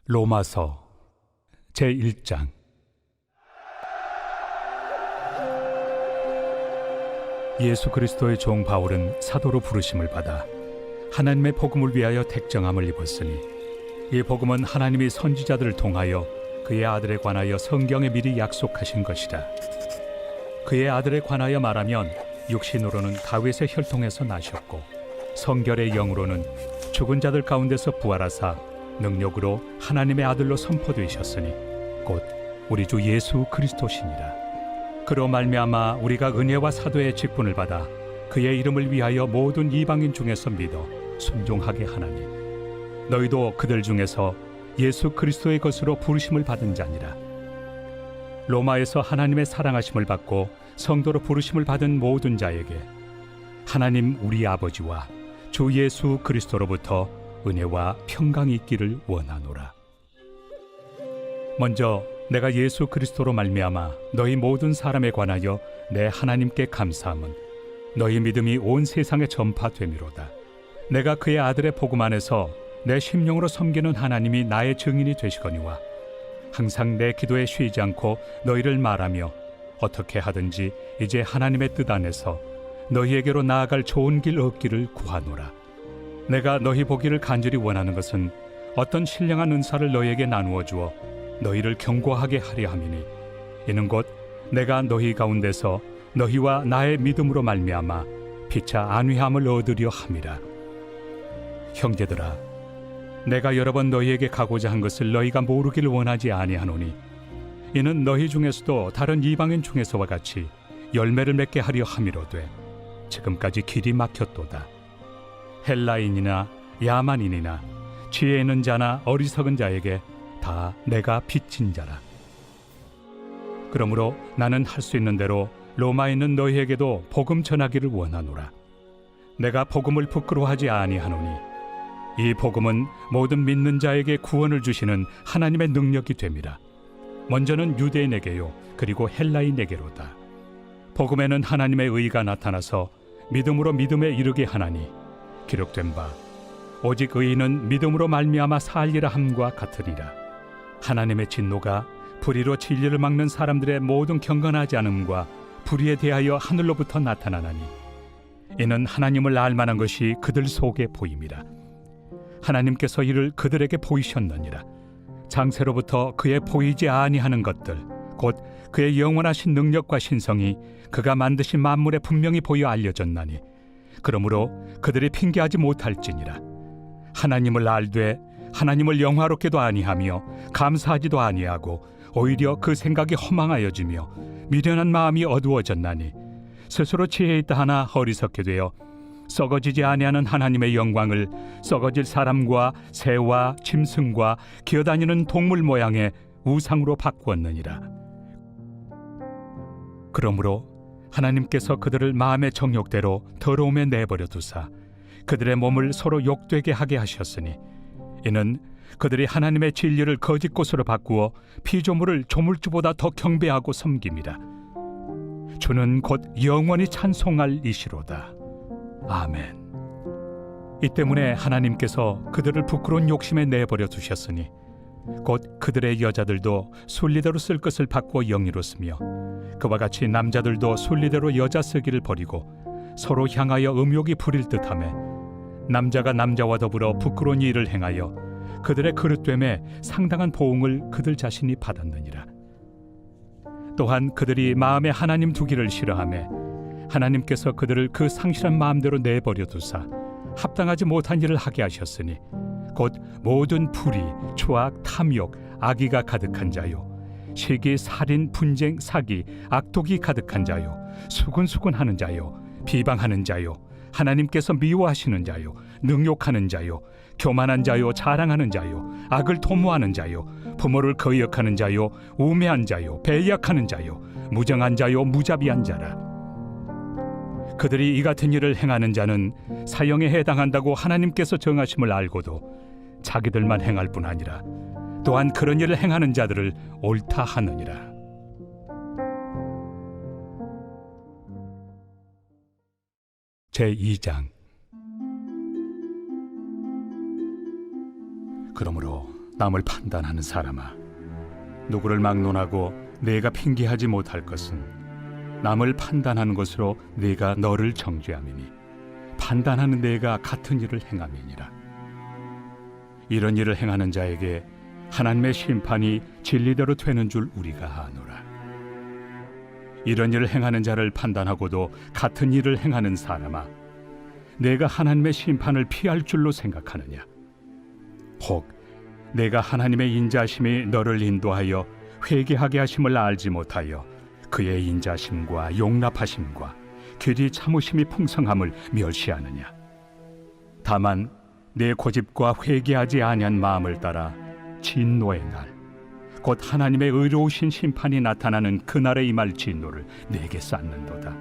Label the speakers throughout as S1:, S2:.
S1: 로마서 제1장. 예수 그리스도의 종 바울은 사도로 부르심을 받아 하나님의 복음을 위하여 택정함을 입었으니, 이 복음은 하나님이 선지자들을 통하여 그의 아들에 관하여 성경에 미리 약속하신 것이라. 그의 아들에 관하여 말하면 육신으로는 다윗의 혈통에서 나셨고, 성결의 영으로는 죽은 자들 가운데서 부활하사 능력으로 하나님의 아들로 선포되셨으니 곧 우리 주 예수 그리스도시니라. 그로 말미암아 우리가 은혜와 사도의 직분을 받아 그의 이름을 위하여 모든 이방인 중에서 믿어 순종하게 하나니, 너희도 그들 중에서 예수 그리스도의 것으로 부르심을 받은 자니라. 로마에서 하나님의 사랑하심을 받고 성도로 부르심을 받은 모든 자에게 하나님 우리 아버지와 주 예수 그리스도로부터 은혜와 평강이 있기를 원하노라. 먼저 내가 예수 그리스도로 말미암아 너희 모든 사람에 관하여 내 하나님께 감사함은 너희 믿음이 온 세상에 전파되미로다. 내가 그의 아들의 복음 안에서 내 심령으로 섬기는 하나님이 나의 증인이 되시거니와, 항상 내 기도에 쉬지 않고 너희를 말하며 어떻게 하든지 이제 하나님의 뜻 안에서 너희에게로 나아갈 좋은 길 얻기를 구하노라. 내가 너희 보기를 간절히 원하는 것은 어떤 신령한 은사를 너희에게 나누어 주어 너희를 경고하게 하려 함이니, 이는 곧 내가 너희 가운데서 너희와 나의 믿음으로 말미암아 피차 안위함을 얻으려 함이라. 형제들아, 내가 여러 번 너희에게 가고자 한 것을 너희가 모르기를 원하지 아니하노니, 이는 너희 중에서도 다른 이방인 중에서와 같이 열매를 맺게 하려 함이로되 지금까지 길이 막혔도다. 헬라인이나 야만인이나 지혜 있는 자나 어리석은 자에게 다 내가 빚진 자라. 그러므로 나는 할 수 있는 대로 로마에 있는 너희에게도 복음 전하기를 원하노라. 내가 복음을 부끄러워하지 아니하노니, 이 복음은 모든 믿는 자에게 구원을 주시는 하나님의 능력이 됨이라. 먼저는 유대인에게요, 그리고 헬라인에게로다. 복음에는 하나님의 의가 나타나서 믿음으로 믿음에 이르게 하나니, 기록된 바 오직 의인은 믿음으로 말미암아 살리라 함과 같으리라. 하나님의 진노가 불의로 진리를 막는 사람들의 모든 경건하지 않음과 불의에 대하여 하늘로부터 나타나나니, 이는 하나님을 알만한 것이 그들 속에 보임이라. 하나님께서 이를 그들에게 보이셨느니라. 장세로부터 그의 보이지 아니하는 것들, 곧 그의 영원하신 능력과 신성이 그가 만드신 만물에 분명히 보여 알려졌나니, 그러므로 그들이 핑계하지 못할지니라. 하나님을 알되 하나님을 영화롭게도 아니하며 감사하지도 아니하고 오히려 그 생각이 허망하여지며 미련한 마음이 어두워졌나니, 스스로 지혜 있다 하나 어리석게 되어 썩어지지 아니하는 하나님의 영광을 썩어질 사람과 새와 짐승과 기어다니는 동물 모양의 우상으로 바꾸었느니라. 그러므로 하나님께서 그들을 마음의 정욕대로 더러움에 내버려 두사 그들의 몸을 서로 욕되게 하게 하셨으니, 이는 그들이 하나님의 진리를 거짓 것으로 바꾸어 피조물을 조물주보다 더 경배하고 섬김이라. 주는 곧 영원히 찬송할 이시로다. 아멘. 이 때문에 하나님께서 그들을 부끄러운 욕심에 내버려 두셨으니, 곧 그들의 여자들도 순리대로 쓸 것을 바꾸어 영리로 쓰며, 그와 같이 남자들도 순리대로 여자 쓰기를 버리고 서로 향하여 음욕이 부릴 듯하며, 남자가 남자와 더불어 부끄러운 일을 행하여 그들의 그릇됨에 상당한 보응을 그들 자신이 받았느니라. 또한 그들이 마음에 하나님 두기를 싫어하며 하나님께서 그들을 그 상실한 마음대로 내버려 두사 합당하지 못한 일을 하게 하셨으니, 곧 모든 불의, 추악, 탐욕, 악의가 가득한 자요, 시기, 살인, 분쟁, 사기, 악독이 가득한 자요, 수군수군하는 자요, 비방하는 자요, 하나님께서 미워하시는 자요, 능욕하는 자요, 교만한 자요, 자랑하는 자요, 악을 도모하는 자요, 부모를 거역하는 자요, 우매한 자요, 배약하는 자요, 무정한 자요, 무자비한 자라. 그들이 이 같은 일을 행하는 자는 사형에 해당한다고 하나님께서 정하심을 알고도 자기들만 행할 뿐 아니라 또한 그런 일을 행하는 자들을 옳다 하느니라. 제2장. 그러므로 남을 판단하는 사람아, 누구를 막론하고 내가 핑계하지 못할 것은 남을 판단하는 것으로 내가 너를 정죄함이니 판단하는 내가 같은 일을 행함이니라. 이런 일을 행하는 자에게 하나님의 심판이 진리대로 되는 줄 우리가 아노라. 이런 일을 행하는 자를 판단하고도 같은 일을 행하는 사람아, 내가 하나님의 심판을 피할 줄로 생각하느냐? 혹 내가 하나님의 인자심이 너를 인도하여 회개하게 하심을 알지 못하여 그의 인자심과 용납하심과 길이 참으심이 풍성함을 멸시하느냐? 다만 내 고집과 회개하지 아니한 마음을 따라 진노의 날, 곧 하나님의 의로우신 심판이 나타나는 그날에 임할 진노를 내게 쌓는도다.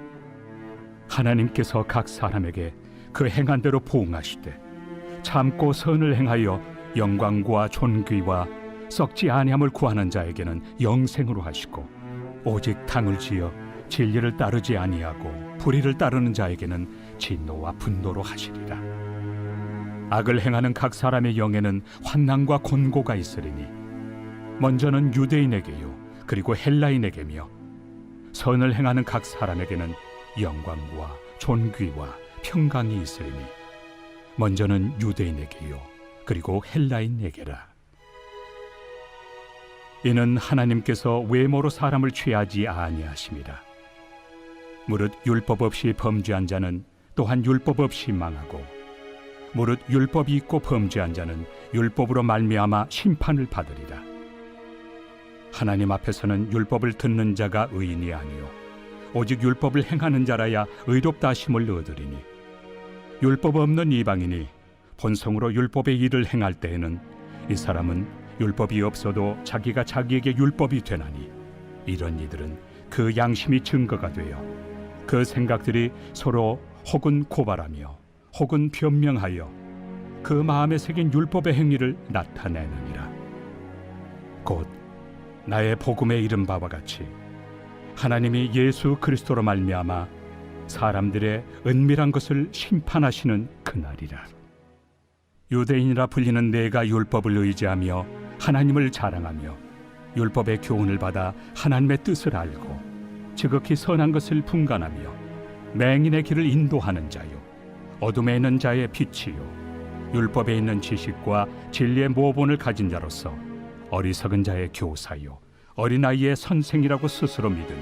S1: 하나님께서 각 사람에게 그 행한 대로 보응하시되 참고 선을 행하여 영광과 존귀와 썩지 아니함을 구하는 자에게는 영생으로 하시고, 오직 당을 지어 진리를 따르지 아니하고 불의를 따르는 자에게는 진노와 분노로 하시리라. 악을 행하는 각 사람의 영에는 환난과 곤고가 있으리니 먼저는 유대인에게요 그리고 헬라인에게며, 선을 행하는 각 사람에게는 영광과 존귀와 평강이 있으리니 먼저는 유대인에게요 그리고 헬라인에게라. 이는 하나님께서 외모로 사람을 취하지 아니하심이라. 무릇 율법 없이 범죄한 자는 또한 율법 없이 망하고, 무릇 율법이 있고 범죄한 자는 율법으로 말미암아 심판을 받으리라. 하나님 앞에서는 율법을 듣는 자가 의인이 아니요 오직 율법을 행하는 자라야 의롭다 하심을 얻으리니, 율법 없는 이방인이 본성으로 율법의 일을 행할 때에는 이 사람은 율법이 없어도 자기가 자기에게 율법이 되나니, 이런 이들은 그 양심이 증거가 되어 그 생각들이 서로 혹은 고발하며 혹은 변명하여 그 마음에 새긴 율법의 행위를 나타내느니라. 곧 나의 복음에 이른 바와 같이 하나님이 예수 그리스도로 말미암아 사람들의 은밀한 것을 심판하시는 그날이라. 유대인이라 불리는 내가 율법을 의지하며 하나님을 자랑하며 율법의 교훈을 받아 하나님의 뜻을 알고 지극히 선한 것을 분간하며 맹인의 길을 인도하는 자요 어둠에 있는 자의 빛이요 율법에 있는 지식과 진리의 모본을 가진 자로서 어리석은 자의 교사요 어린아이의 선생이라고 스스로 믿으니,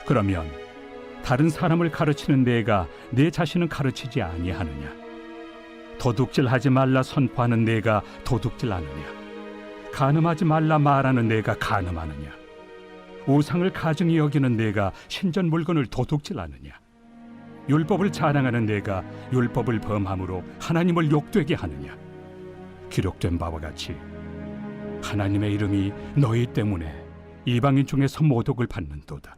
S1: 그러면 다른 사람을 가르치는 내가 내 자신은 가르치지 아니하느냐? 도둑질하지 말라 선포하는 내가 도둑질하느냐? 간음하지 말라 말하는 내가 간음하느냐? 우상을 가증히 여기는 내가 신전 물건을 도둑질하느냐? 율법을 자랑하는 내가 율법을 범함으로 하나님을 욕되게 하느냐? 기록된 바와 같이 하나님의 이름이 너희 때문에 이방인 중에서 모독을 받는도다.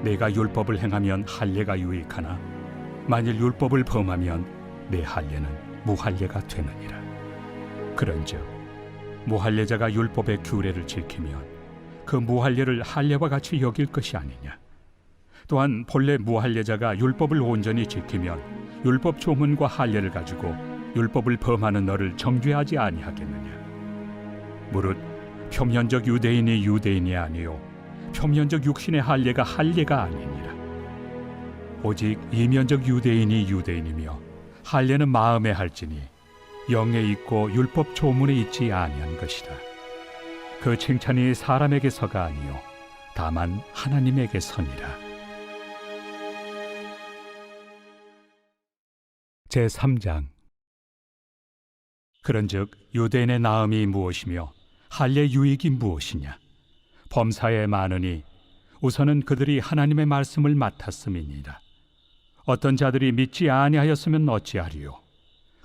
S1: 내가 율법을 행하면 할례가 유익하나 만일 율법을 범하면 내 할례는 무할례가 되느니라. 그런즉 무할례자가 율법의 규례를 지키면 그 무할례를 할례와 같이 여길 것이 아니냐? 또한 본래 무할례자가 율법을 온전히 지키면 율법 조문과 할례를 가지고 율법을 범하는 너를 정죄하지 아니하겠느냐? 무릇 표면적 유대인이 유대인이 아니요 표면적 육신의 할례가 할례가 아니니라. 오직 이면적 유대인이 유대인이며 할례는 마음에 할지니 영에 있고 율법 조문에 있지 아니한 것이라. 그 칭찬이 사람에게서가 아니요 다만 하나님에게서니라. 제3장. 그런즉 유대인의 나음이 무엇이며 할례 유익이 무엇이냐? 범사에 많으니 우선은 그들이 하나님의 말씀을 맡았음이니라. 어떤 자들이 믿지 아니하였으면 어찌하리요?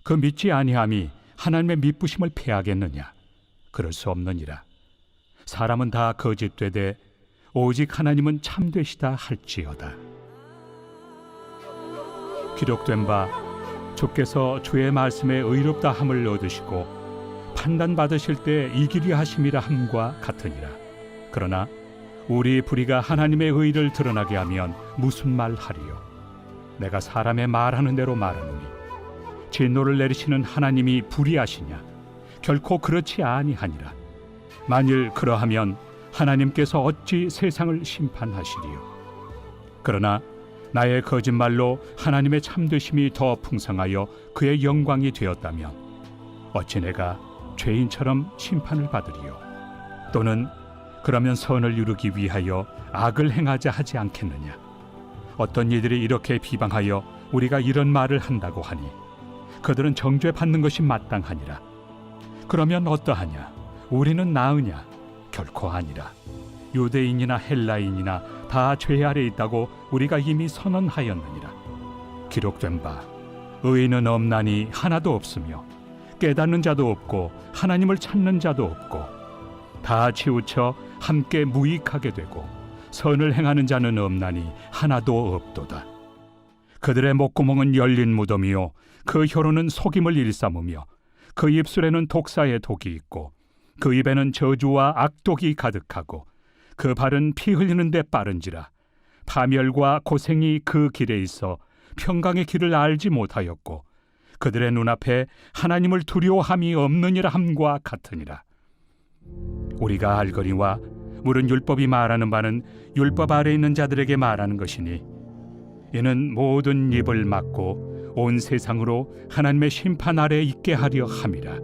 S1: 그 믿지 아니함이 하나님의 미쁘심을 패하겠느냐? 그럴 수 없느니라. 사람은 다 거짓되되 오직 하나님은 참되시다 할지어다. 기록된 바 주께서 주의 말씀에 의롭다 함을 얻으시고 판단받으실 때 이기리 하심이라 함과 같으니라. 그러나 우리 불의가 하나님의 의를 드러나게 하면 무슨 말 하리요? 내가 사람의 말하는 대로 말하노니 진노를 내리시는 하나님이 불의하시냐? 결코 그렇지 아니하니라. 만일 그러하면 하나님께서 어찌 세상을 심판하시리요? 그러나 나의 거짓말로 하나님의 참되심이 더 풍성하여 그의 영광이 되었다면 어찌 내가 죄인처럼 심판을 받으리요? 또는 그러면 선을 이루기 위하여 악을 행하자 하지 않겠느냐? 어떤 이들이 이렇게 비방하여 우리가 이런 말을 한다고 하니 그들은 정죄받는 것이 마땅하니라. 그러면 어떠하냐? 우리는 나으냐? 결코 아니라. 유대인이나 헬라인이나 다 죄 아래 있다고 우리가 이미 선언하였느니라. 기록된 바 의인은 없나니 하나도 없으며 깨닫는 자도 없고 하나님을 찾는 자도 없고 다 치우쳐 함께 무익하게 되고 선을 행하는 자는 없나니 하나도 없도다. 그들의 목구멍은 열린 무덤이요 그 혀로는 속임을 일삼으며 그 입술에는 독사의 독이 있고 그 입에는 저주와 악독이 가득하고 그 발은 피 흘리는 데 빠른지라. 파멸과 고생이 그 길에 있어 평강의 길을 알지 못하였고 그들의 눈앞에 하나님을 두려워함이 없느니라 함과 같으니라. 우리가 알거니와 물은 율법이 말하는 바는 율법 아래 있는 자들에게 말하는 것이니 이는 모든 입을 막고 온 세상으로 하나님의 심판 아래 있게 하려 함이라.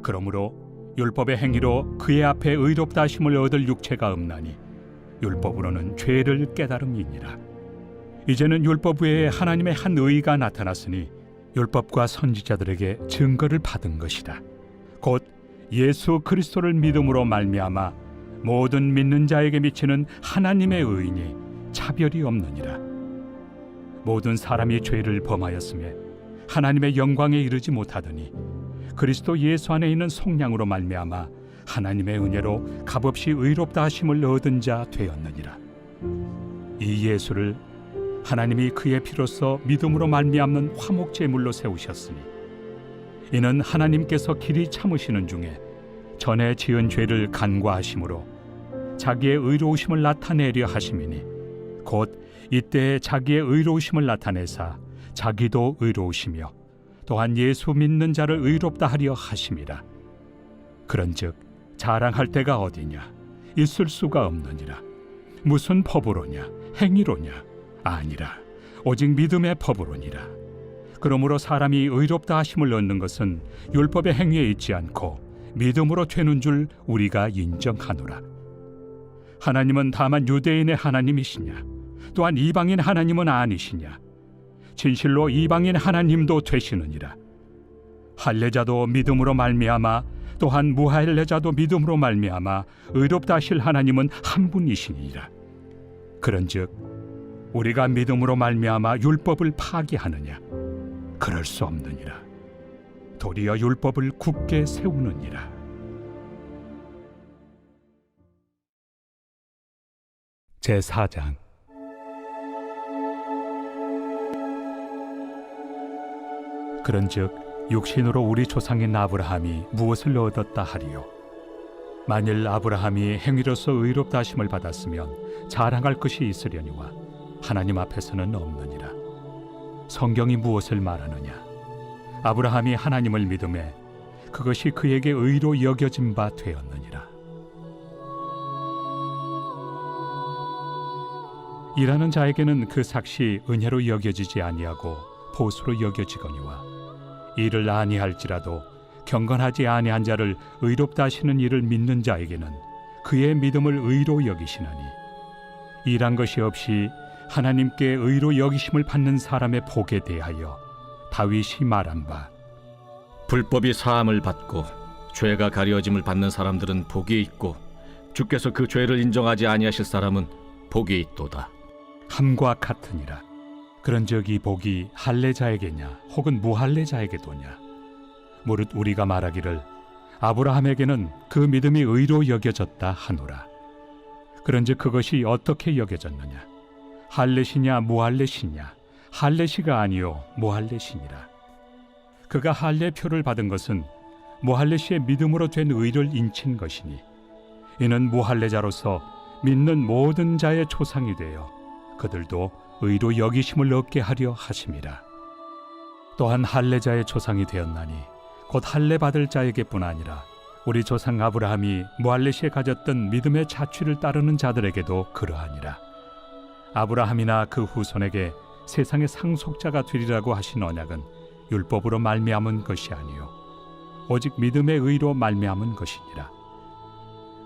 S1: 그러므로 율법의 행위로 그의 앞에 의롭다 하심을 얻을 육체가 없나니 율법으로는 죄를 깨달음이니라. 이제는 율법 외에 하나님의 한 의가 나타났으니 율법과 선지자들에게 증거를 받은 것이라. 곧 예수 그리스도를 믿음으로 말미암아 모든 믿는 자에게 미치는 하나님의 의인이 차별이 없느니라. 모든 사람이 죄를 범하였음에 하나님의 영광에 이르지 못하더니 그리스도 예수 안에 있는 속량으로 말미암아 하나님의 은혜로 값없이 의롭다 하심을 얻은 자 되었느니라. 이 예수를 하나님이 그의 피로써 믿음으로 말미암는 화목제물로 세우셨으니 이는 하나님께서 길이 참으시는 중에 전에 지은 죄를 간과하심으로 자기의 의로우심을 나타내려 하심이니 곧 이때에 자기의 의로우심을 나타내사 자기도 의로우시며 또한 예수 믿는 자를 의롭다 하려 하심이라. 그런즉 자랑할 때가 어디냐? 있을 수가 없느니라. 무슨 법으로냐? 행위로냐? 아니라 오직 믿음의 법으로니라. 그러므로 사람이 의롭다 하심을 얻는 것은 율법의 행위에 있지 않고 믿음으로 되는 줄 우리가 인정하노라. 하나님은 다만 유대인의 하나님이시냐? 또한 이방인 하나님은 아니시냐? 진실로 이방인 하나님도 되시느니라. 할례자도 믿음으로 말미암아 또한 무할례자도 믿음으로 말미암아 의롭다 하실 하나님은 한 분이시니라. 그런즉 우리가 믿음으로 말미암아 율법을 파기하느냐? 그럴 수 없느니라. 도리어 율법을 굳게 세우느니라. 제4장. 그런즉 육신으로 우리 조상인 아브라함이 무엇을 얻었다 하리요? 만일 아브라함이 행위로서 의롭다 하심을 받았으면 자랑할 것이 있으려니와 하나님 앞에서는 없느니라. 성경이 무엇을 말하느냐? 아브라함이 하나님을 믿음에 그것이 그에게 의로 여겨진 바 되었느니라. 일하는 자에게는 그 삭시 은혜로 여겨지지 아니하고 보수로 여겨지거니와 이를 아니할지라도 경건하지 아니한 자를 의롭다 하시는 이를 믿는 자에게는 그의 믿음을 의로 여기시나니 일한 것이 없이 하나님께 의로 여기심을 받는 사람의 복에 대하여 다윗이 말한 바
S2: 불법이 사함을 받고 죄가 가려짐을 받는 사람들은 복이 있고 주께서 그 죄를 인정하지 아니하실 사람은 복이 있도다
S1: 함과 같으니라. 그런즉 이 복이 할례자에게냐 혹은 무할례자에게도냐? 무릇 우리가 말하기를 아브라함에게는 그 믿음이 의로 여겨졌다 하노라. 그런즉 그것이 어떻게 여겨졌느냐? 할례시냐 무할례시냐? 할례시가 아니요 무할례시니라. 그가 할례표를 받은 것은 무할례시의 믿음으로 된 의를 인친 것이니 이는 무할례자로서 믿는 모든 자의 조상이 되어 그들도 의로 여기심을 얻게 하려 하심이라. 또한 할례자의 조상이 되었나니 곧 할례 받을 자에게뿐 아니라 우리 조상 아브라함이 무할레시에 가졌던 믿음의 자취를 따르는 자들에게도 그러하니라. 아브라함이나 그 후손에게 세상의 상속자가 되리라고 하신 언약은 율법으로 말미암은 것이 아니요 오직 믿음의 의로 말미암은 것이니라.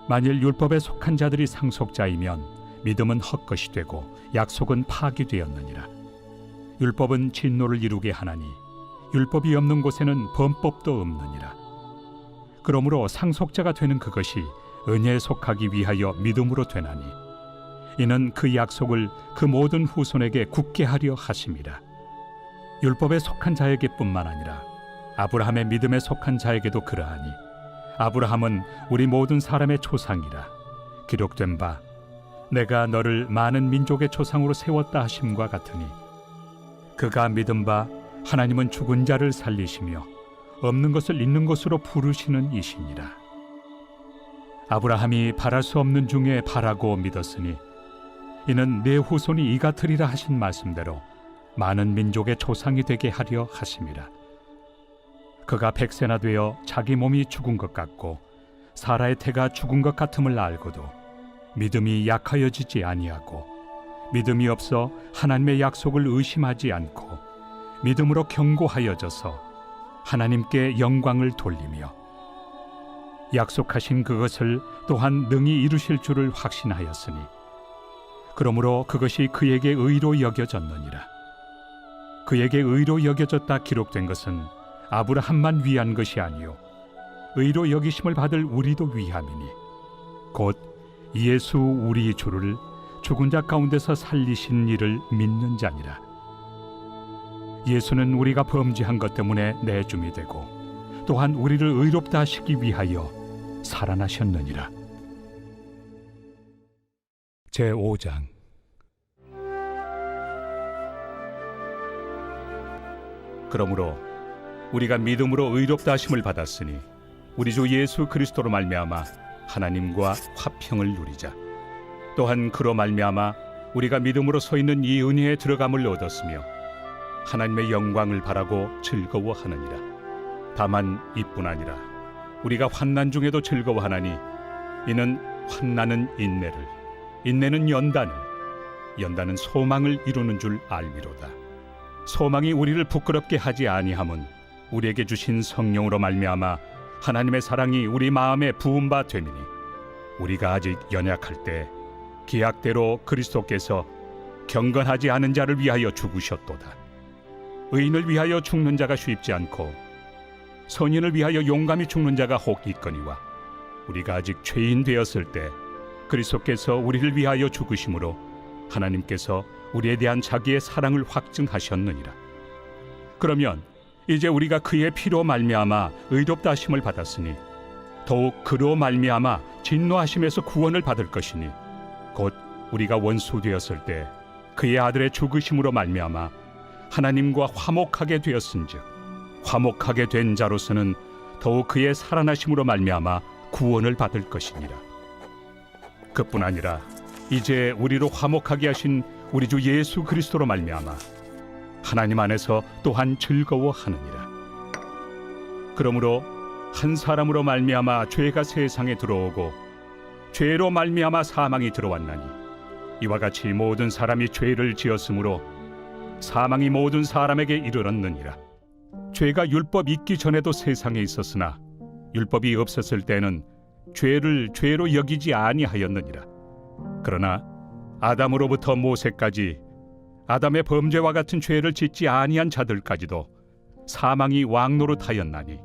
S1: 만일 율법에 속한 자들이 상속자이면 믿음은 헛것이 되고 약속은 파기되었느니라. 율법은 진노를 이루게 하나니 율법이 없는 곳에는 범법도 없느니라. 그러므로 상속자가 되는 그것이 은혜에 속하기 위하여 믿음으로 되나니 이는 그 약속을 그 모든 후손에게 굳게 하려 하심이라. 율법에 속한 자에게뿐만 아니라 아브라함의 믿음에 속한 자에게도 그러하니 아브라함은 우리 모든 사람의 조상이라. 기록된 바 내가 너를 많은 민족의 조상으로 세웠다 하심과 같으니 그가 믿은 바 하나님은 죽은 자를 살리시며 없는 것을 있는 것으로 부르시는 이시니라. 아브라함이 바랄 수 없는 중에 바라고 믿었으니 이는 내 후손이 이 같으리라 하신 말씀대로 많은 민족의 조상이 되게 하려 하심이라. 그가 100세나 되어 자기 몸이 죽은 것 같고 사라의 태가 죽은 것 같음을 알고도 믿음이 약하여지지 아니하고 믿음이 없어 하나님의 약속을 의심하지 않고 믿음으로 견고하여져서 하나님께 영광을 돌리며 약속하신 그것을 또한 능히 이루실 줄을 확신하였으니 그러므로 그것이 그에게 의로 여겨졌느니라. 그에게 의로 여겨졌다 기록된 것은 아브라함만 위한 것이 아니요 의로 여기심을 받을 우리도 위함이니 곧 예수 우리 주를 죽은 자 가운데서 살리신 이를 믿는 자니라. 예수는 우리가 범죄한 것 때문에 내줌이 되고 또한 우리를 의롭다 하시기 위하여 살아나셨느니라. 제5장. 그러므로 우리가 믿음으로 의롭다 하심을 받았으니 우리 주 예수 그리스도로 말미암아 하나님과 화평을 누리자. 또한 그로 말미암아 우리가 믿음으로 서 있는 이 은혜에 들어감을 얻었으며 하나님의 영광을 바라고 즐거워하느니라. 다만 이뿐 아니라 우리가 환난 중에도 즐거워하나니 이는 환난은 인내를, 인내는 연단을, 연단은 소망을 이루는 줄 알미로다. 소망이 우리를 부끄럽게 하지 아니함은 우리에게 주신 성령으로 말미암아 하나님의 사랑이 우리 마음에 부은 바 됨이니 우리가 아직 연약할 때 기약대로 그리스도께서 경건하지 않은 자를 위하여 죽으셨도다. 의인을 위하여 죽는 자가 쉽지 않고 선인을 위하여 용감히 죽는 자가 혹 있거니와 우리가 아직 죄인 되었을 때 그리스도께서 우리를 위하여 죽으심으로 하나님께서 우리에 대한 자기의 사랑을 확증하셨느니라. 그러면 이제 우리가 그의 피로 말미암아 의롭다 하심을 받았으니 더욱 그로 말미암아 진노하심에서 구원을 받을 것이니 곧 우리가 원수 되었을 때 그의 아들의 죽으심으로 말미암아 하나님과 화목하게 되었은즉 화목하게 된 자로서는 더욱 그의 살아나심으로 말미암아 구원을 받을 것이니라. 그뿐 아니라 이제 우리로 화목하게 하신 우리 주 예수 그리스도로 말미암아 하나님 안에서 또한 즐거워하느니라. 그러므로 한 사람으로 말미암아 죄가 세상에 들어오고 죄로 말미암아 사망이 들어왔나니 이와 같이 모든 사람이 죄를 지었으므로 사망이 모든 사람에게 이르렀느니라. 죄가 율법 있기 전에도 세상에 있었으나 율법이 없었을 때는 죄를 죄로 여기지 아니하였느니라. 그러나 아담으로부터 모세까지 아담의 범죄와 같은 죄를 짓지 아니한 자들까지도 사망이 왕노릇하였나니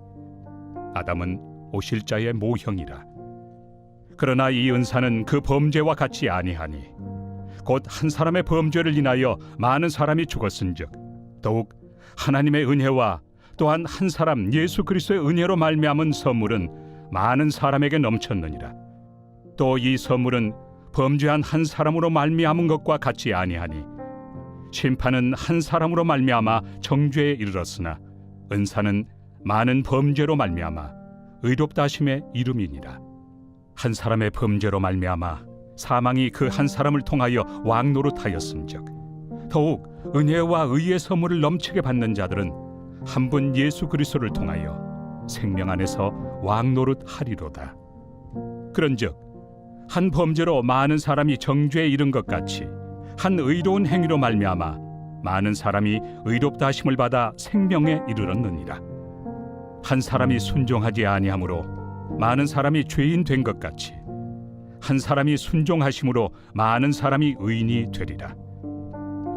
S1: 아담은 오실 자의 모형이라. 그러나 이 은사는 그 범죄와 같지 아니하니 곧 한 사람의 범죄를 인하여 많은 사람이 죽었은즉 더욱 하나님의 은혜와 또한 한 사람 예수 그리스도의 은혜로 말미암은 선물은 많은 사람에게 넘쳤느니라. 또 이 선물은 범죄한 한 사람으로 말미암은 것과 같지 아니하니 심판은 한 사람으로 말미암아 정죄에 이르렀으나 은사는 많은 범죄로 말미암아 의롭다 하심의 이름이니라. 한 사람의 범죄로 말미암아 사망이 그 한 사람을 통하여 왕노릇하였음즉 더욱 은혜와 의의 선물을 넘치게 받는 자들은 한 분 예수 그리스도를 통하여 생명 안에서 왕노릇 하리로다. 그런즉 한 범죄로 많은 사람이 정죄에 이른 것 같이 한 의로운 행위로 말미암아 많은 사람이 의롭다 하심을 받아 생명에 이르렀느니라. 한 사람이 순종하지 아니하므로 많은 사람이 죄인 된 것 같이 한 사람이 순종하심으로 많은 사람이 의인이 되리라.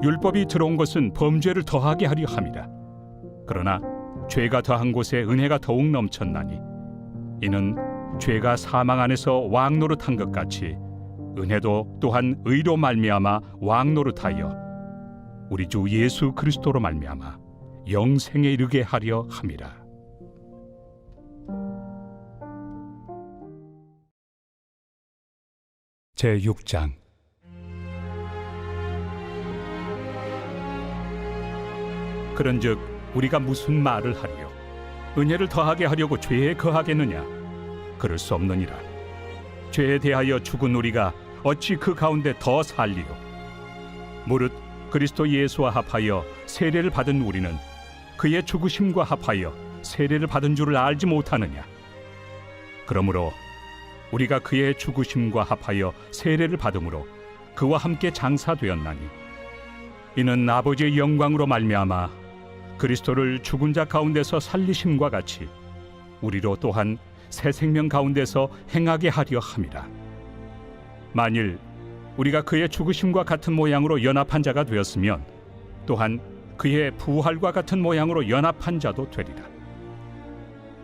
S1: 율법이 들어온 것은 범죄를 더하게 하려 함이라. 그러나 죄가 더한 곳에 은혜가 더욱 넘쳤나니 이는 죄가 사망 안에서 왕노릇한 것 같이 은혜도 또한 의로 말미암아 왕노릇하여 우리 주 예수 그리스도로 말미암아 영생에 이르게 하려 함이라. 제6장. 그런즉 우리가 무슨 말을 하리요? 은혜를 더하게 하려고 죄에 거하겠느냐? 그럴 수 없느니라. 죄에 대하여 죽은 우리가 어찌 그 가운데 더 살리요? 무릇 그리스도 예수와 합하여 세례를 받은 우리는 그의 죽으심과 합하여 세례를 받은 줄을 알지 못하느냐? 그러므로 우리가 그의 죽으심과 합하여 세례를 받음으로 그와 함께 장사되었나니 이는 아버지의 영광으로 말미암아 그리스도를 죽은 자 가운데서 살리심과 같이 우리로 또한 새 생명 가운데서 행하게 하려 함이라. 만일 우리가 그의 죽으심과 같은 모양으로 연합한 자가 되었으면 또한 그의 부활과 같은 모양으로 연합한 자도 되리라.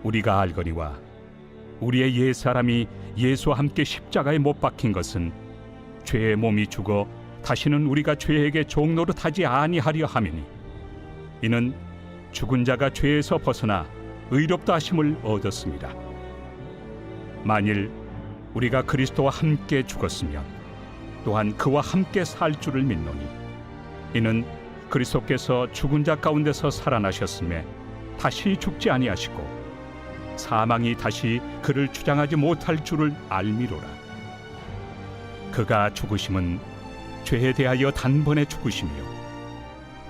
S1: 우리가 알거니와 우리의 옛사람이 예수와 함께 십자가에 못 박힌 것은 죄의 몸이 죽어 다시는 우리가 죄에게 종노릇하지 아니하려 함이니 이는 죽은 자가 죄에서 벗어나 의롭다 하심을 얻었습니다. 만일 우리가 그리스도와 함께 죽었으면 또한 그와 함께 살 줄을 믿노니 이는 그리스도께서 죽은 자 가운데서 살아나셨음에 다시 죽지 아니하시고 사망이 다시 그를 주장하지 못할 줄을 알미로라. 그가 죽으심은 죄에 대하여 단번에 죽으시며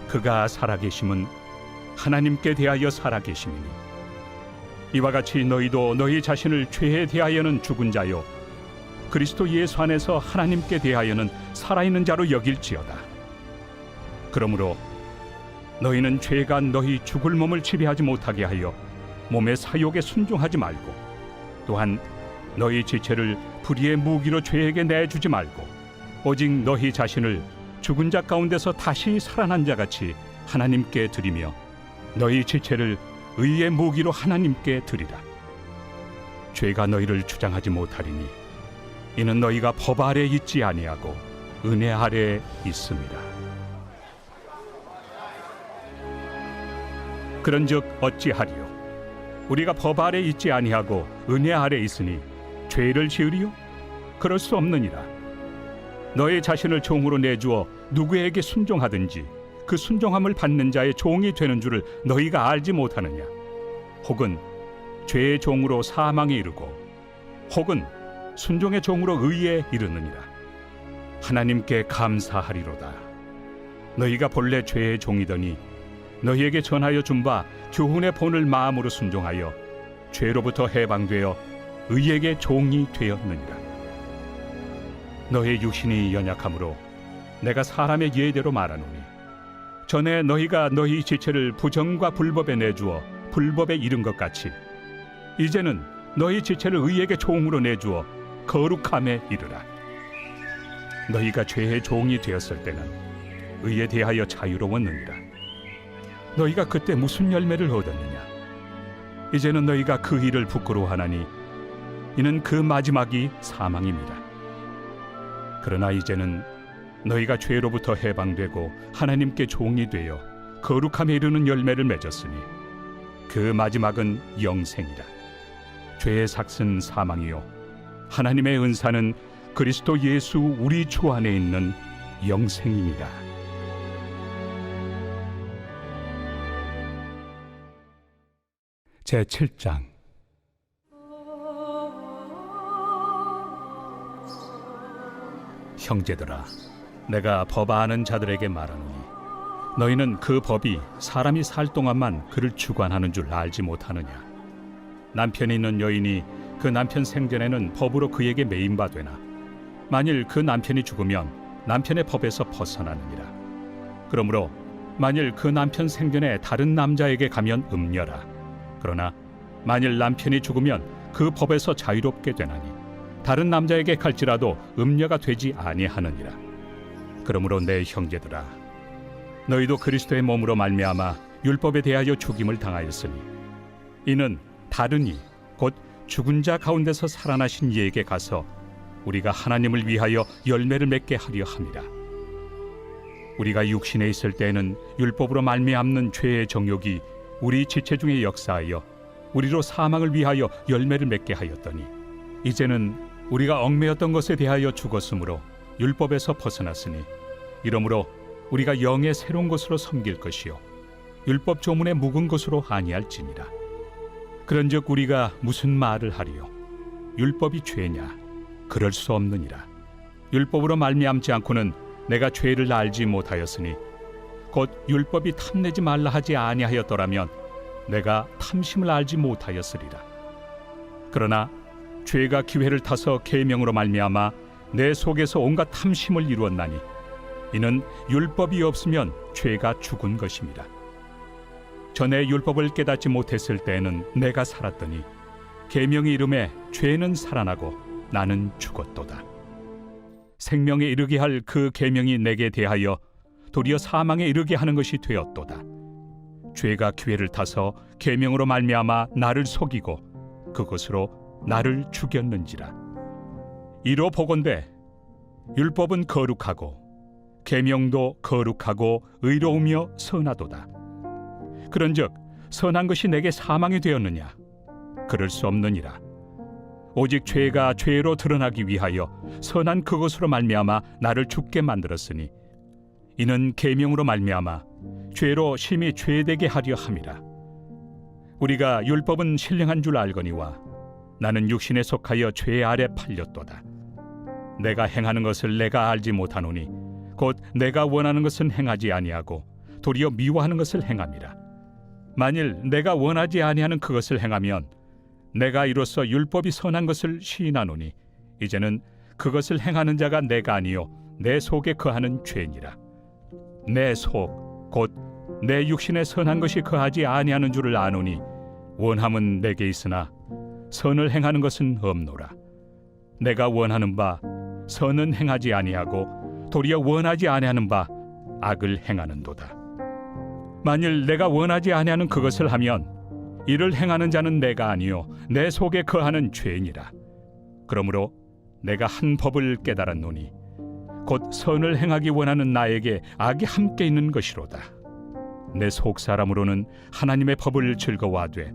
S1: 그가 살아계심은 하나님께 대하여 살아계심이니 이와 같이 너희도 너희 자신을 죄에 대하여는 죽은 자요 그리스도 예수 안에서 하나님께 대하여는 살아있는 자로 여길지어다. 그러므로 너희는 죄가 너희 죽을 몸을 지배하지 못하게 하여 몸의 사욕에 순종하지 말고 또한 너희 지체를 불의의 무기로 죄에게 내주지 말고 오직 너희 자신을 죽은 자 가운데서 다시 살아난 자같이 하나님께 드리며 너희 지체를 의의 무기로 하나님께 드리라. 죄가 너희를 주장하지 못하리니 이는 너희가 법 아래 있지 아니하고 은혜 아래 있습니다. 그런즉 어찌하리요? 우리가 법 아래 있지 아니하고 은혜 아래 있으니 죄를 지으리요? 그럴 수 없느니라. 너희 자신을 종으로 내주어 누구에게 순종하든지 그 순종함을 받는 자의 종이 되는 줄을 너희가 알지 못하느냐? 혹은 죄의 종으로 사망에 이르고 혹은 순종의 종으로 의에 이르느니라. 하나님께 감사하리로다. 너희가 본래 죄의 종이더니 너희에게 전하여 준 바 교훈의 본을 마음으로 순종하여 죄로부터 해방되어 의에게 종이 되었느니라. 너희 육신이 연약함으로 내가 사람의 예대로 말하노니 전에 너희가 너희 지체를 부정과 불법에 내주어 불법에 이른 것 같이 이제는 너희 지체를 의에게 종으로 내주어 거룩함에 이르라. 너희가 죄의 종이 되었을 때는 의에 대하여 자유로웠느니라. 너희가 그때 무슨 열매를 얻었느냐? 이제는 너희가 그 일을 부끄러워하나니 이는 그 마지막이 사망입니다. 그러나 이제는 너희가 죄로부터 해방되고 하나님께 종이 되어 거룩함에 이르는 열매를 맺었으니 그 마지막은 영생이라. 죄의 삭은 사망이요 하나님의 은사는 그리스도 예수 우리 주 안에 있는 영생입니다. 제7장. 형제들아, 내가 법 아는 자들에게 말하노니 너희는 그 법이 사람이 살 동안만 그를 주관하는 줄 알지 못하느냐? 남편이 있는 여인이 그 남편 생전에는 법으로 그에게 매인바 되나 만일 그 남편이 죽으면 남편의 법에서 벗어나느니라. 그러므로 만일 그 남편 생전에 다른 남자에게 가면 음녀라. 그러나 만일 남편이 죽으면 그 법에서 자유롭게 되나니 다른 남자에게 갈지라도 음녀가 되지 아니하느니라. 그러므로 내 형제들아, 너희도 그리스도의 몸으로 말미암아 율법에 대하여 죽임을 당하였으니 이는 다른 이 곧 죽은 자 가운데서 살아나신 이에게 가서 우리가 하나님을 위하여 열매를 맺게 하려 함이라. 우리가 육신에 있을 때에는 율법으로 말미암는 죄의 정욕이 우리 지체 중에 역사하여 우리로 사망을 위하여 열매를 맺게 하였더니 이제는 우리가 얽매였던 것에 대하여 죽었으므로 율법에서 벗어났으니 이러므로 우리가 영의 새로운 것으로 섬길 것이요 율법 조문의 묵은 것으로 아니할지니라. 그런즉 우리가 무슨 말을 하리요? 율법이 죄냐? 그럴 수 없느니라. 율법으로 말미암지 않고는 내가 죄를 알지 못하였으니 곧 율법이 탐내지 말라 하지 아니하였더라면 내가 탐심을 알지 못하였으리라. 그러나 죄가 기회를 타서 계명으로 말미암아 내 속에서 온갖 탐심을 이루었나니 이는 율법이 없으면 죄가 죽은 것입니다. 전에 율법을 깨닫지 못했을 때에는 내가 살았더니 계명이 이름에 죄는 살아나고 나는 죽었도다. 생명에 이르게 할 그 계명이 내게 대하여 도리어 사망에 이르게 하는 것이 되었도다. 죄가 기회를 타서 계명으로 말미암아 나를 속이고 그것으로 나를 죽였는지라. 이로 보건대 율법은 거룩하고 계명도 거룩하고 의로우며 선하도다. 그런즉 선한 것이 내게 사망이 되었느냐? 그럴 수 없느니라. 오직 죄가 죄로 드러나기 위하여 선한 그것으로 말미암아 나를 죽게 만들었으니 이는 계명으로 말미암아 죄로 심히 죄되게 하려 함이라. 우리가 율법은 신령한 줄 알거니와 나는 육신에 속하여 죄 아래 팔렸도다. 내가 행하는 것을 내가 알지 못하노니 곧 내가 원하는 것은 행하지 아니하고 도리어 미워하는 것을 행함이라. 만일 내가 원하지 아니하는 그것을 행하면 내가 이로써 율법이 선한 것을 시인하노니 이제는 그것을 행하는 자가 내가 아니요 내 속에 거하는 죄니라. 내 속 곧 내 육신에 선한 것이 거하지 아니하는 줄을 아노니 원함은 내게 있으나 선을 행하는 것은 없노라. 내가 원하는 바 선은 행하지 아니하고 도리어 원하지 아니하는 바 악을 행하는도다. 만일 내가 원하지 아니하는 그것을 하면 이를 행하는 자는 내가 아니요 내 속에 거하는 죄니라. 그러므로 내가 한 법을 깨달았노니 곧 선을 행하기 원하는 나에게 악이 함께 있는 것이로다. 내 속 사람으로는 하나님의 법을 즐거워하되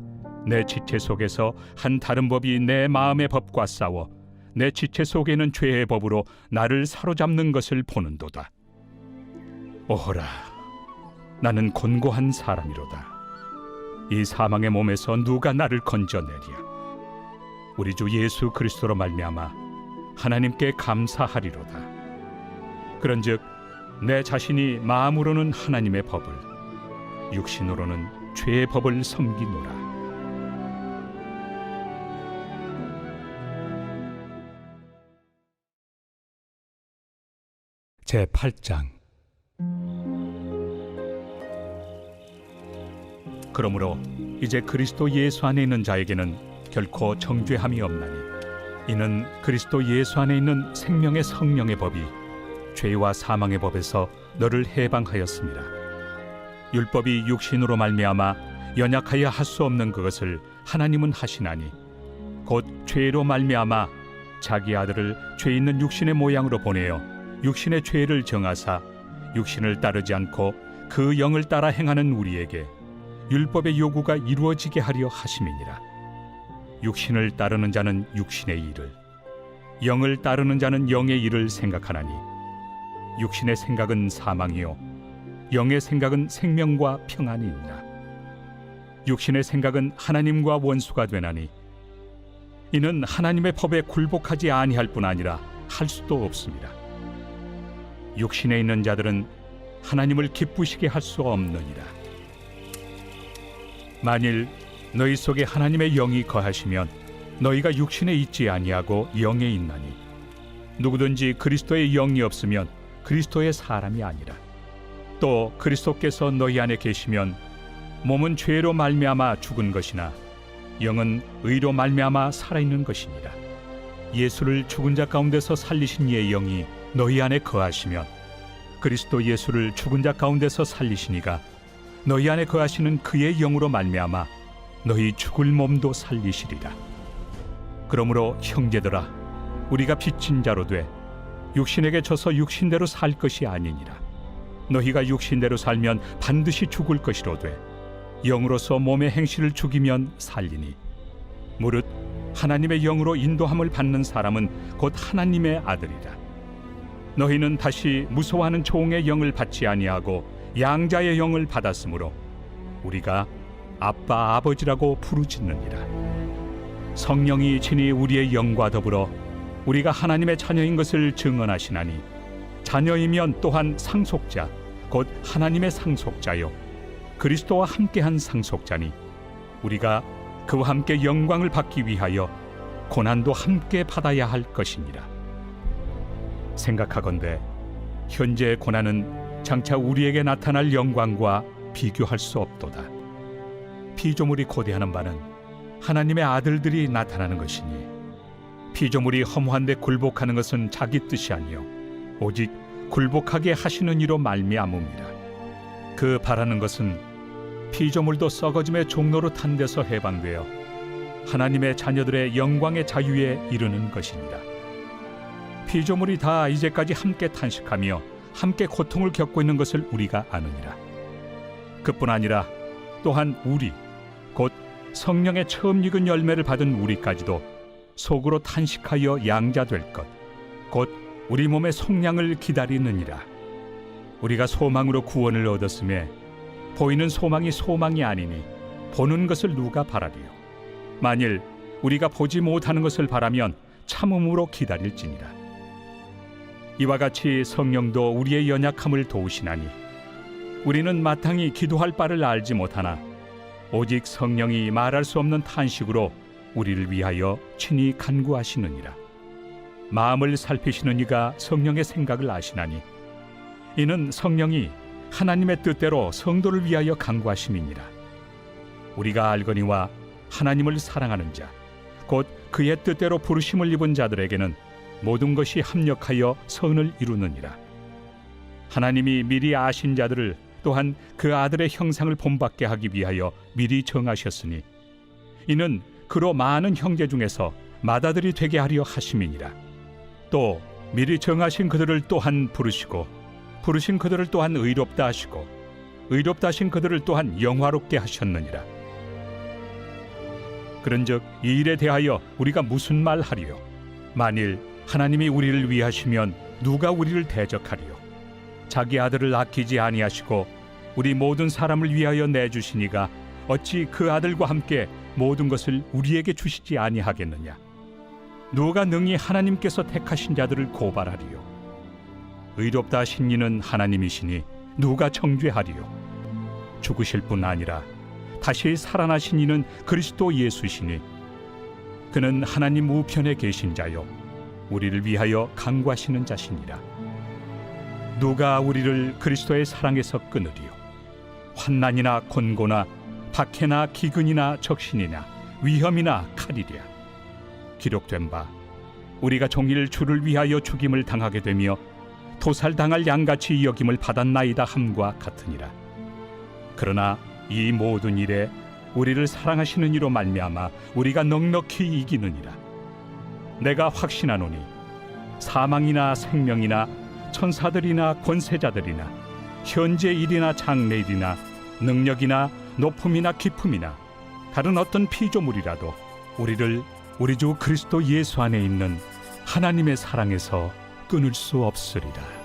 S1: 내 지체 속에서 한 다른 법이 내 마음의 법과 싸워 내 지체 속에는 죄의 법으로 나를 사로잡는 것을 보는도다. 오호라, 나는 곤고한 사람이로다. 이 사망의 몸에서 누가 나를 건져내랴? 우리 주 예수 그리스도로 말미암아 하나님께 감사하리로다. 그런즉 내 자신이 마음으로는 하나님의 법을, 육신으로는 죄의 법을 섬기노라. 제8장. 그러므로 이제 그리스도 예수 안에 있는 자에게는 결코 정죄함이 없나니 이는 그리스도 예수 안에 있는 생명의 성령의 법이 죄와 사망의 법에서 너를 해방하였습니다. 율법이 육신으로 말미암아 연약하여 할 수 없는 그것을 하나님은 하시나니 곧 죄로 말미암아 자기 아들을 죄 있는 육신의 모양으로 보내어 육신의 죄를 정하사 육신을 따르지 않고 그 영을 따라 행하는 우리에게 율법의 요구가 이루어지게 하려 하심이니라. 육신을 따르는 자는 육신의 일을, 영을 따르는 자는 영의 일을 생각하나니 육신의 생각은 사망이요 영의 생각은 생명과 평안이 있나. 육신의 생각은 하나님과 원수가 되나니 이는 하나님의 법에 굴복하지 아니할 뿐 아니라 할 수도 없습니다. 육신에 있는 자들은 하나님을 기쁘시게 할 수 없느니라. 만일 너희 속에 하나님의 영이 거하시면 너희가 육신에 있지 아니하고 영에 있나니 누구든지 그리스도의 영이 없으면 그리스도의 사람이 아니라. 또 그리스도께서 너희 안에 계시면 몸은 죄로 말미암아 죽은 것이나 영은 의로 말미암아 살아있는 것이니라. 예수를 죽은 자 가운데서 살리신 이의 영이 너희 안에 거하시면 그리스도 예수를 죽은 자 가운데서 살리시니가 너희 안에 거하시는 그의 영으로 말미암아 너희 죽을 몸도 살리시리라. 그러므로 형제들아, 우리가 빚진 자로 돼 육신에게 져서 육신대로 살 것이 아니니라. 너희가 육신대로 살면 반드시 죽을 것이로되 영으로서 몸의 행실을 죽이면 살리니 무릇 하나님의 영으로 인도함을 받는 사람은 곧 하나님의 아들이라. 너희는 다시 무서워하는 종의 영을 받지 아니하고 양자의 영을 받았으므로 우리가 아빠 아버지라고 부르짖느니라. 성령이 친히 우리의 영과 더불어 우리가 하나님의 자녀인 것을 증언하시나니 자녀이면 또한 상속자 곧 하나님의 상속자요 그리스도와 함께한 상속자니 우리가 그와 함께 영광을 받기 위하여 고난도 함께 받아야 할 것이니라. 생각하건대 현재의 고난은 장차 우리에게 나타날 영광과 비교할 수 없도다. 피조물이 고대하는 바는 하나님의 아들들이 나타나는 것이니 피조물이 허무한데 굴복하는 것은 자기 뜻이 아니요 오직 굴복하게 하시는 이로 말미암음이라. 그 바라는 것은 피조물도 썩어짐의 종로로 탄 데서 해방되어 하나님의 자녀들의 영광의 자유에 이르는 것이니라. 피조물이 다 이제까지 함께 탄식하며 함께 고통을 겪고 있는 것을 우리가 아느니라. 그뿐 아니라 또한 우리 곧 성령의 처음 익은 열매를 받은 우리까지도 속으로 탄식하여 양자될 것 곧 우리 몸의 속량을 기다리느니라. 우리가 소망으로 구원을 얻었음에 보이는 소망이 소망이 아니니 보는 것을 누가 바라리요. 만일 우리가 보지 못하는 것을 바라면 참음으로 기다릴지니라. 이와 같이 성령도 우리의 연약함을 도우시나니 우리는 마땅히 기도할 바를 알지 못하나 오직 성령이 말할 수 없는 탄식으로 우리를 위하여 친히 간구하시느니라. 마음을 살피시는 이가 성령의 생각을 아시나니 이는 성령이 하나님의 뜻대로 성도를 위하여 간구하심이니라. 우리가 알거니와 하나님을 사랑하는 자 곧 그의 뜻대로 부르심을 입은 자들에게는 모든 것이 합력하여 선을 이루느니라. 하나님이 미리 아신 자들을 또한 그 아들의 형상을 본받게 하기 위하여 미리 정하셨으니 이는 그로 많은 형제 중에서 맏아들이 되게 하려 하심이니라. 또 미리 정하신 그들을 또한 부르시고 부르신 그들을 또한 의롭다 하시고 의롭다 하신 그들을 또한 영화롭게 하셨느니라. 그런즉 이 일에 대하여 우리가 무슨 말 하리요? 만일 하나님이 우리를 위하시면 누가 우리를 대적하리요? 자기 아들을 아끼지 아니하시고 우리 모든 사람을 위하여 내주시니가 어찌 그 아들과 함께 모든 것을 우리에게 주시지 아니하겠느냐? 누가 능히 하나님께서 택하신 자들을 고발하리요? 의롭다 하신 이는 하나님이시니 누가 정죄하리요? 죽으실 뿐 아니라 다시 살아나신 이는 그리스도 예수시니 그는 하나님 우편에 계신 자요 우리를 위하여 간구하시는 자시니라. 누가 우리를 그리스도의 사랑에서 끊으리요? 환난이나 곤고나 박해나 기근이나 적신이나 위험이나 칼이랴. 기록된 바 우리가 종일 주를 위하여 죽임을 당하게 되며 도살당할 양같이 여김을 받았나이다 함과 같으니라. 그러나 이 모든 일에 우리를 사랑하시는 이로 말미암아 우리가 넉넉히 이기느니라. 내가 확신하노니 사망이나 생명이나 천사들이나 권세자들이나 현재 일이나 장래일이나 능력이나 높음이나 깊음이나 다른 어떤 피조물이라도 우리를 우리 주 그리스도 예수 안에 있는 하나님의 사랑에서 끊을 수 없으리라.